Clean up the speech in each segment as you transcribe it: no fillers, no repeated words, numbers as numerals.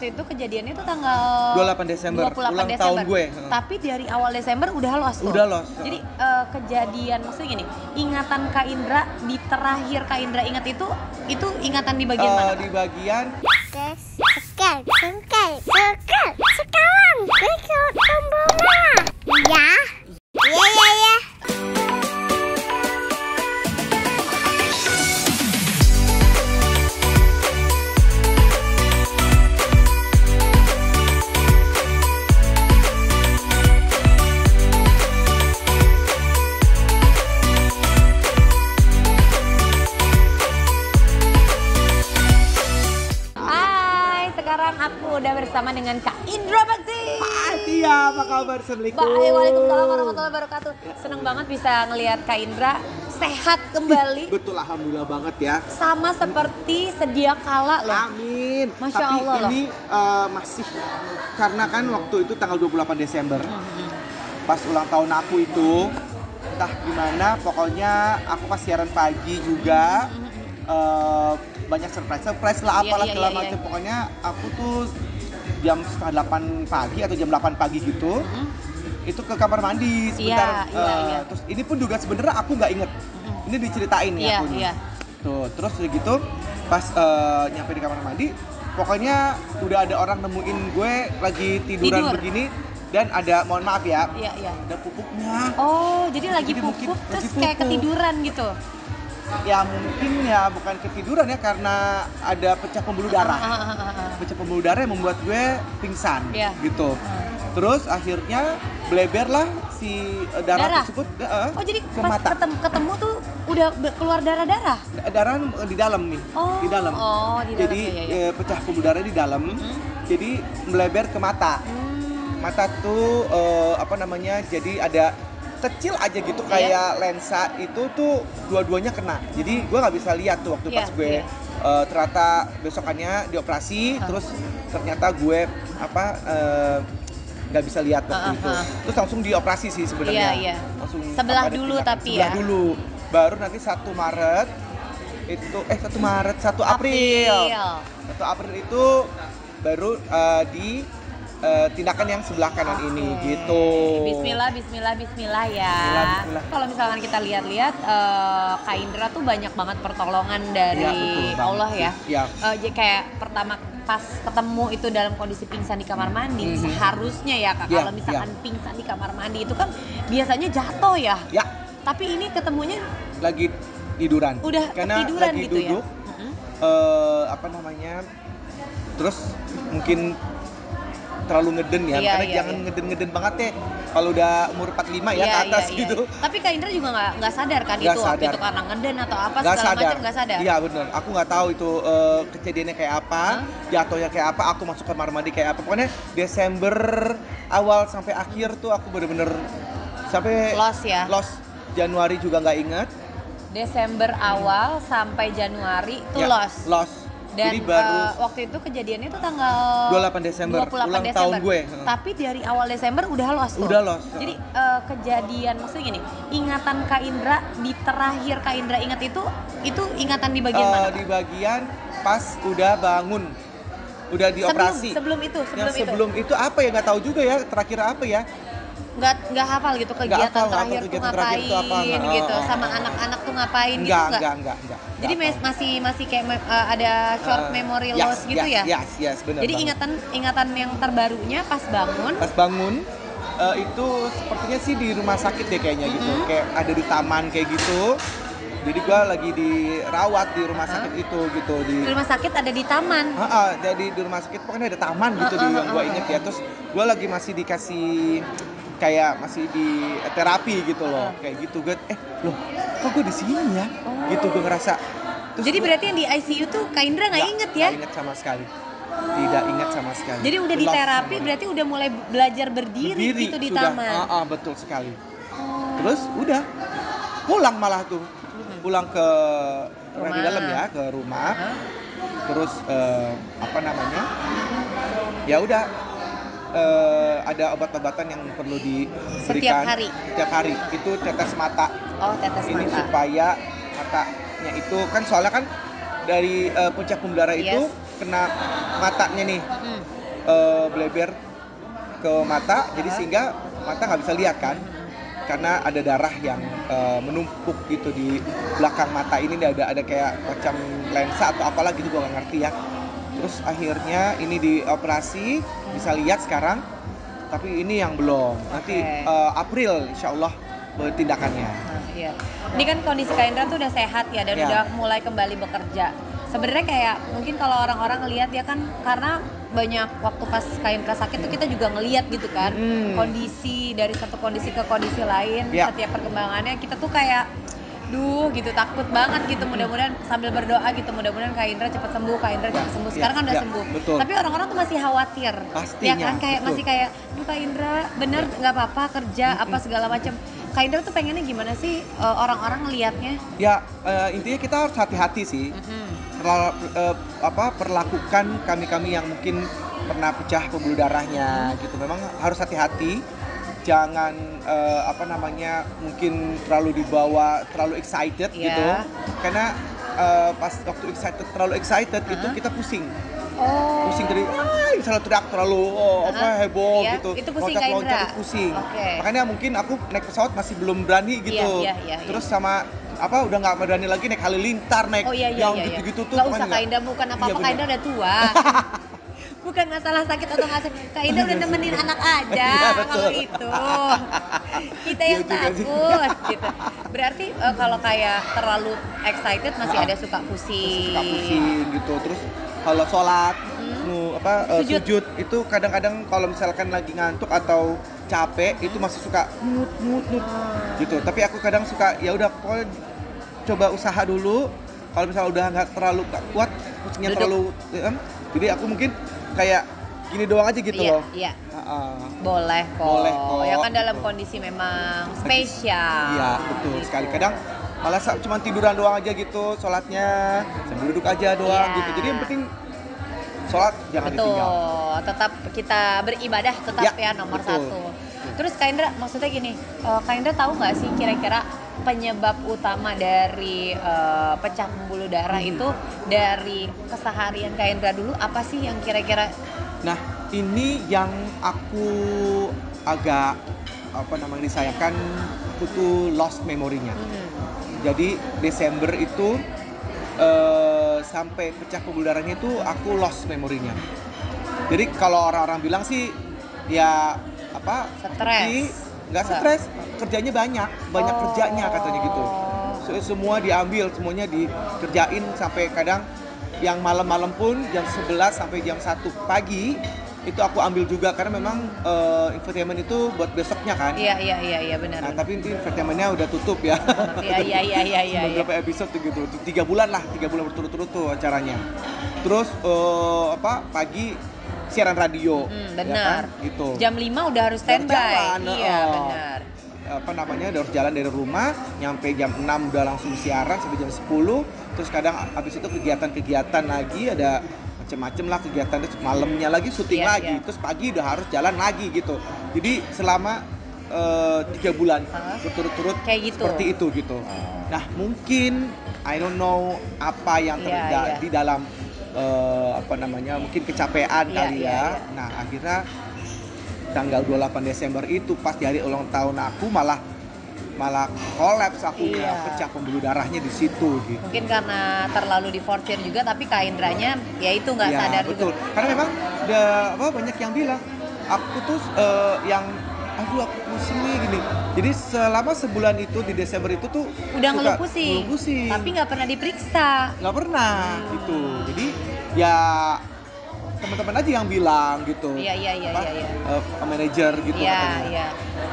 Waktu itu kejadiannya tuh tanggal 28 Desember, 28 ulang Desember. tahun gue. Tapi dari awal Desember udah los tuh. Udah los. Jadi kejadian maksudnya gini, ingatan Kak Indra di terakhir Kak Indra ingat itu ingatan di bagian mana? Di bagian sekarang gue ke tombol merah. Ya. Ya. Sekarang aku udah bersama dengan Kak Indra Bakti. Tia, apa kabar? Assalamualaikum. Baik, waalaikumsalam warahmatullahi wabarakatuh. Seneng banget bisa ngelihat Kak Indra sehat kembali. Betul, alhamdulillah banget ya. Sama seperti sedia kala loh. Amin. Masya Tapi Allah loh. ini masih karena kan waktu itu tanggal 28 Desember. Pas ulang tahun aku itu, entah gimana, pokoknya aku pas siaran pagi juga. Banyak surprise lah apalah segala macam. Pokoknya aku tuh jam setengah 8 pagi atau jam 8 pagi gitu itu ke kamar mandi sebentar. Terus ini pun juga sebenarnya aku nggak inget. Ini diceritain ya aku nih. Tuh, terus udah gitu pas nyampe di kamar mandi, pokoknya udah ada orang nemuin gue lagi tiduran begini. Dan ada, mohon maaf ya, ada pupuknya. Oh, jadi lagi pupuk terus kayak ketiduran gitu? Ya mungkin ya bukan ketiduran ya, karena ada pecah pembuluh darah. Pecah pembuluh darah yang membuat gue pingsan gitu. Terus akhirnya bleberlah si darah tersebut oh jadi ke pas mata. ketemu tuh udah keluar darah-darah? Darah di dalam nih, di dalam. Di dalam. Jadi pecah pembuluh darah di dalam, jadi melebar ke mata. Mata tuh jadi ada kecil aja gitu kayak lensa itu tuh dua-duanya kena. Jadi gue nggak bisa lihat tuh waktu pas gue ternyata besokannya dioperasi, terus ternyata gue nggak bisa lihat waktu itu. Terus langsung dioperasi sih sebenarnya. Langsung sebelah dulu tapi sebelah dulu. Baru nanti 1 Maret itu 1 April. 1 April itu baru di tindakan yang sebelah kanan ini gitu. Bismillah ya. Bismillah. Kalau misalkan kita lihat-lihat Kak Indra tuh banyak banget pertolongan dari Allah ya. Jadi kayak pertama pas ketemu itu dalam kondisi pingsan di kamar mandi, seharusnya ya Kak, kalau misalkan pingsan di kamar mandi itu kan biasanya jatuh ya. Tapi ini ketemunya lagi tiduran. Udah karena ketiduran lagi gitu duduk, ya. Terus mungkin terlalu ngeden ya, karena jangan ngeden-ngeden banget ya kalau udah umur 45 ya ke atas gitu. Tapi Kak Indra juga nggak sadar kan itu waktu itu karena ngeden atau apa segala macam nggak sadar? Iya benar, aku nggak tahu itu kejadiannya kayak apa, jatuhnya kayak apa, aku masuk kamar mandi kayak apa. Pokoknya Desember awal sampai akhir tuh aku bener-bener sampai lost. Januari juga nggak ingat. Desember awal sampai Januari tuh lost. Dan jadi baru waktu itu kejadiannya tuh tanggal 28 Desember, ulang tahun gue. Tapi dari awal Desember udah los tuh. Udah los. Jadi kejadian maksudnya gini, ingatan Kak Indra di terakhir Kak Indra ingat itu ingatan di bagian mana? Di bagian pas udah bangun, udah dioperasi. Sebelum itu apa ya, nggak tahu juga ya terakhir apa ya. Nggak hafal gitu kegiatan terakhir tuh ngapain gitu, sama anak-anak tuh ngapain gitu nggak? Jadi masih kayak ada short memory loss gitu ya? Yes, benar. Jadi ingatan yang terbarunya pas bangun itu sepertinya sih di rumah sakit deh kayaknya gitu, kayak ada di taman kayak gitu. Jadi gue lagi dirawat di rumah sakit itu gitu. Di rumah sakit ada di taman? Jadi di rumah sakit pokoknya ada taman gitu yang gue inget ya. Terus gue lagi masih dikasih kayak masih di terapi gitu loh, kayak gitu. Gue loh kok gue di sini ya? Gitu gue ngerasa. Terus jadi berarti yang di ICU tuh Kak Indra nggak inget ya? Nggak inget sama sekali. Tidak ingat sama sekali. Jadi udah di terapi berarti udah mulai belajar berdiri gitu di taman. Betul sekali. Terus udah pulang malah tuh. Pulang ke rumah. Di dalam ya, ke rumah. Terus ya udah ada obat-obatan yang perlu diberikan setiap hari. Itu tetes mata. Ini supaya matanya itu kan soalnya kan dari puncak pembuluh darah itu kena matanya nih, bleber ke mata, jadi sehingga mata nggak bisa lihat kan, karena ada darah yang menumpuk gitu di belakang mata ini, ada kayak macam lensa atau apalah gitu, gua nggak ngerti ya. Terus akhirnya ini dioperasi, bisa lihat sekarang, tapi ini yang belum. Nanti April insya Allah tindakannya. Iya. Ini kan kondisi Kak Indra tuh udah sehat ya dan udah mulai kembali bekerja. Sebenarnya kayak mungkin kalau orang-orang ngelihat ya kan, karena banyak waktu pas Kak Indra sakit tuh kita juga ngelihat gitu kan, kondisi dari satu kondisi ke kondisi lain, setiap perkembangannya kita tuh kayak gitu, takut banget gitu. Mudah-mudahan sambil berdoa gitu, mudah-mudahan Kak Indra cepat sembuh, Kak Indra cepat sembuh. Sekarang kan udah sembuh. Betul. Tapi orang-orang tuh masih khawatir. Pastinya, ya kan, kayak masih kayak, Kak Indra bener nggak apa-apa kerja apa segala macam. Kak Indra tuh pengennya gimana sih orang-orang ngelihatnya? Ya intinya kita harus hati-hati sih. Perlakukan kami yang mungkin pernah pecah pembuluh darahnya gitu. Memang harus hati-hati. Jangan mungkin terlalu dibawa, terlalu excited gitu. Karena pas waktu terlalu excited itu kita pusing. Pusing dari misalnya teriak terlalu heboh gitu, itu pusing Kak Indra. Itu pusing. Makanya mungkin aku naik pesawat masih belum berani gitu. Terus sama udah nggak berani lagi naik halilintar, naik yang gitu-gitu tuh. Nggak usah Kak Indra, bukan apa-apa, Kak Indra udah tua. Bukan masalah sakit atau nggak sakit, Kak Indra udah nemenin anak aja kalau itu. Kita yang takut gitu. Berarti kalau kayak terlalu excited masih ada suka pusing. Suka pusing gitu. Terus kalau sholat, sujud itu kadang-kadang kalau misalkan lagi ngantuk atau capek itu masih suka nut gitu. Tapi aku kadang suka ya udah pokoknya coba usaha dulu. Kalau misalnya udah nggak terlalu kuat, pusingnya terlalu, jadi aku mungkin kayak gini doang aja gitu loh. Iya. Boleh kok. Ya kan dalam kondisi memang spesial. Iya betul gitu. Sekali. Kadang malah cuma tiduran doang aja gitu, sholatnya sambil duduk aja doang gitu. Jadi yang penting sholat jangan ditinggal. Tetap kita beribadah tetap ya nomor satu. Terus Kak Indra, maksudnya gini, Kak Indra tahu nggak sih kira-kira penyebab utama dari pecah pembuluh darah itu dari keseharian Kak Indra dulu apa sih yang kira-kira? Nah ini yang aku agak disayangkan, aku tuh lost memorinya. Jadi Desember itu sampai pecah pembuluh darahnya itu aku lost memorinya. Jadi kalau orang-orang bilang sih ya stres. Nggak stres, kerjanya banyak kerjanya katanya gitu. Semua diambil, semuanya dikerjain sampai kadang yang malam-malam pun jam 11 sampai jam 1 pagi itu aku ambil juga karena memang infotainment itu buat besoknya kan. Iya benar. Nah, tapi infotainmentnya udah tutup ya. Iya. Beberapa episode gitu. 3 bulan berturut-turut tuh acaranya. Terus pagi siaran radio. Benar. Ya kan? Gitu. Jam 5 udah harus standby. Iya, benar. Udah harus jalan dari rumah, nyampe jam 6 udah langsung siaran sampai jam 10. Terus kadang habis itu kegiatan lagi, ada macam-macam lah kegiatan, terus malamnya lagi syuting lagi. Terus pagi udah harus jalan lagi gitu. Jadi selama 3 bulan berturut-turut kayak gitu. Seperti itu gitu. Nah, mungkin I don't know apa yang terjadi di dalam mungkin kecapean kali ya. Nah, akhirnya tanggal 28 Desember itu pas di hari ulang tahun aku malah kolaps aku, pecah pembuluh darahnya di situ gitu. Mungkin karena terlalu diforsir juga, tapi Kak Indranya ya itu nggak sadar betul. juga. Karena memang banyak yang bilang aku tuh aku pusing nih gini. Jadi selama sebulan itu di Desember itu tuh udah ngeluh pusing. Tapi nggak pernah diperiksa. Nggak pernah gitu. Jadi ya teman-teman aja yang bilang gitu. Iya. Manajer gitu katanya. Iya.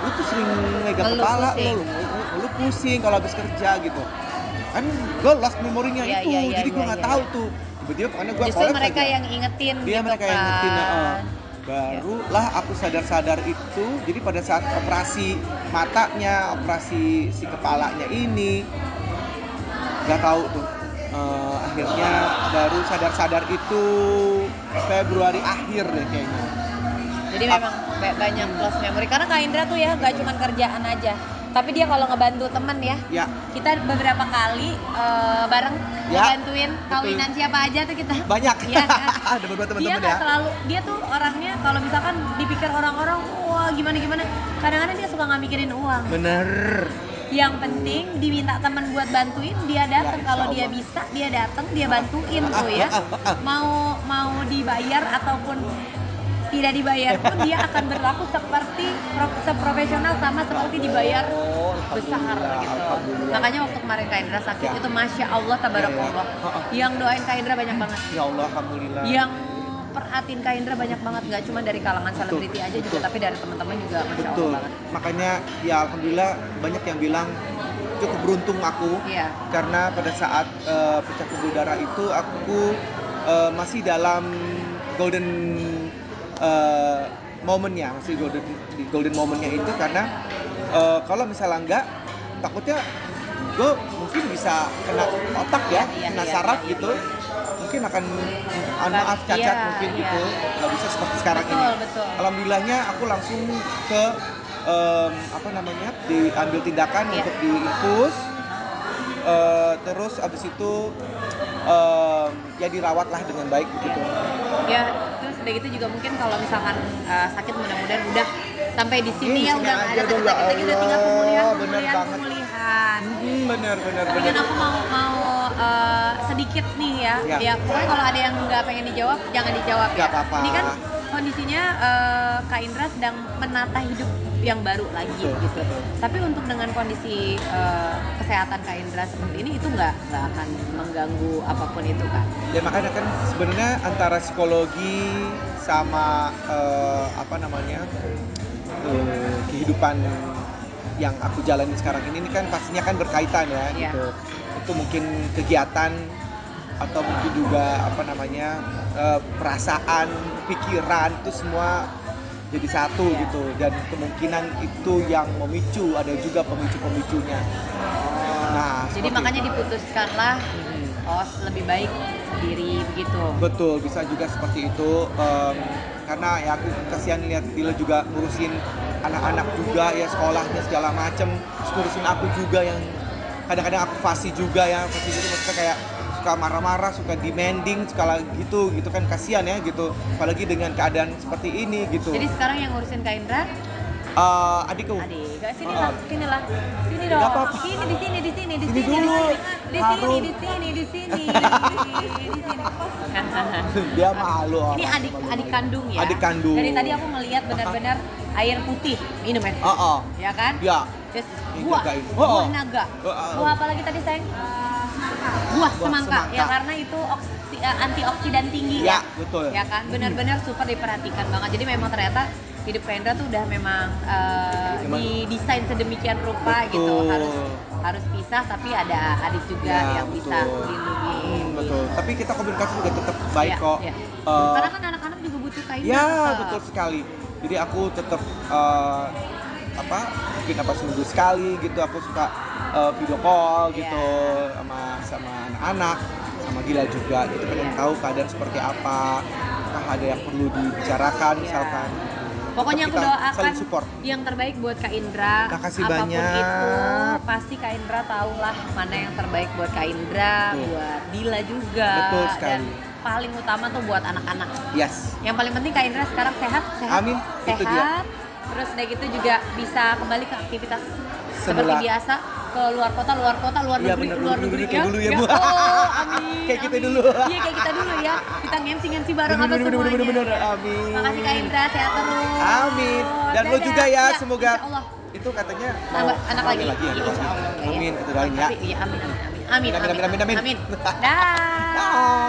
Lu tuh sering megang kepala lu pusing kalau habis kerja gitu. Kan gue lost memorinya itu. Jadi gue nggak tahu tuh. Tiba-tiba pokoknya gue justru mereka aja yang ingetin gitu mereka kan. Yang ingetin. Barulah aku sadar itu. Jadi pada saat operasi matanya, operasi si kepalanya ini, nggak tahu tuh. Akhirnya baru sadar itu Februari akhir deh kayaknya. Jadi memang banyak lost memory karena Kak Indra tuh ya nggak cuma kerjaan aja, Tapi dia kalau ngebantu temen ya. Kita beberapa kali bareng ngebantuin kawinan siapa aja tuh kita. Banyak. Iya kan? Ada beberapa teman-teman Dia selalu, dia tuh orangnya kalau misalkan dipikir orang-orang wah gimana, kadang-kadang dia suka nggak mikirin uang. Bener. Yang penting diminta teman buat bantuin, dia datang. Kalau dia bisa, dia datang, dia bantuin tuh ya. Mau dibayar ataupun tidak dibayar pun dia akan berlaku seperti seprofesional sama seperti dibayar besar gitu. Makanya waktu kemarin Kak Indra sakit itu Masya Allah tabarakallah. Yang doain Kak Indra banyak banget. Ya Allah, alhamdulillah. Yang perhatiin Kak Indra banyak banget, nggak cuma dari kalangan selebriti aja juga, tapi dari teman-teman juga Masya Allah banget. Makanya ya alhamdulillah banyak yang bilang cukup beruntung aku karena pada saat pecah pembuluh darah itu aku masih dalam golden momennya, masih golden momennya itu karena kalau misalnya enggak takutnya gue mungkin bisa kena otak kena saraf gitu. Mungkin akan maaf cacat mungkin gitu, nggak bisa seperti sekarang ini. Alhamdulillahnya aku langsung ke diambil tindakan untuk diinfus, terus abis itu ya dirawatlah dengan baik gitu. Ya terus udah gitu juga mungkin kalau misalkan sakit mudah-mudahan udah sampai di sini ya udah nggak ada sakit-sakit lagi, udah tinggal pemulihan. Bener. Mungkin aku mau sedikit nih ya pokoknya kalau ada yang nggak pengen dijawab jangan dijawab ya. Apa-apa. Ini kan kondisinya Kak Indra sedang menata hidup yang baru lagi gitu. Tapi untuk dengan kondisi kesehatan Kak Indra seperti ini itu nggak akan mengganggu apapun itu Kak? Ya makanya kan sebenarnya antara psikologi sama kehidupan yang aku jalani sekarang ini kan pastinya kan berkaitan gitu. Itu mungkin kegiatan atau mungkin juga perasaan, pikiran itu semua jadi satu gitu, dan kemungkinan itu yang memicu, ada juga pemicu-pemicunya. Jadi makanya diputuskanlah lebih baik sendiri begitu. Betul, bisa juga seperti itu. Karena ya aku kasihan lihat Dila juga ngurusin anak-anak juga ya, sekolahnya segala macem, ngurusin aku juga yang kadang-kadang aku fasih juga maksudnya kayak suka marah-marah, suka demanding, sekala gitu kan, kasihan ya gitu, apalagi dengan keadaan seperti ini gitu. Jadi sekarang yang ngurusin Kak Indra adikku. Sini dong. Sini di sini. Dia malu. Ini adik kandung ya. Adik kandung. Dari tadi aku ngelihat benar-benar air putih minum ya. Ya kan? Ya. Terus buah naga. Buah apa lagi tadi sayang? Buah semangka. Ya karena itu antioksidan tinggi ya. Betul. Ya kan? Benar-benar super diperhatikan banget. Jadi memang ternyata hidup Kak Indra tuh udah memang didesain sedemikian rupa gitu, harus pisah tapi ada adik juga yang bisa melindungi. Betul. Tapi kita komunikasi juga tetap baik kok. Karena kan anak-anak juga butuh Kak Indra. Ya betul sekali. Jadi aku tetap mungkin seminggu sekali gitu aku suka video call gitu sama anak-anak, sama Gila juga gitu, pengen tahu keadaan seperti apa, apakah ada yang perlu dibicarakan misalkan. Pokoknya aku doakan yang terbaik buat Kak Indra. Makasih apapun banyak. Itu pasti Kak Indra tahulah mana yang terbaik buat Kak Indra, buat Dila juga. Betul sekali. Dan paling utama tuh buat anak-anak. Yes. Yang paling penting Kak Indra sekarang sehat. Amin. Sehat. Itu dia. Terus udah gitu juga bisa kembali ke aktivitas seperti biasa, ke luar negeri kayak dulu ya Bu. Amin. Kayak kita dulu. Iya kayak kita dulu ya. Kita ngemsi bareng apa semuanya. Bener. Amin. Makasih Kak Indra, sehat terus. Amin. Dan lo juga ya, semoga Allah. Itu katanya anak lagi ya. Amin, kita doain ya. Amin. Dah.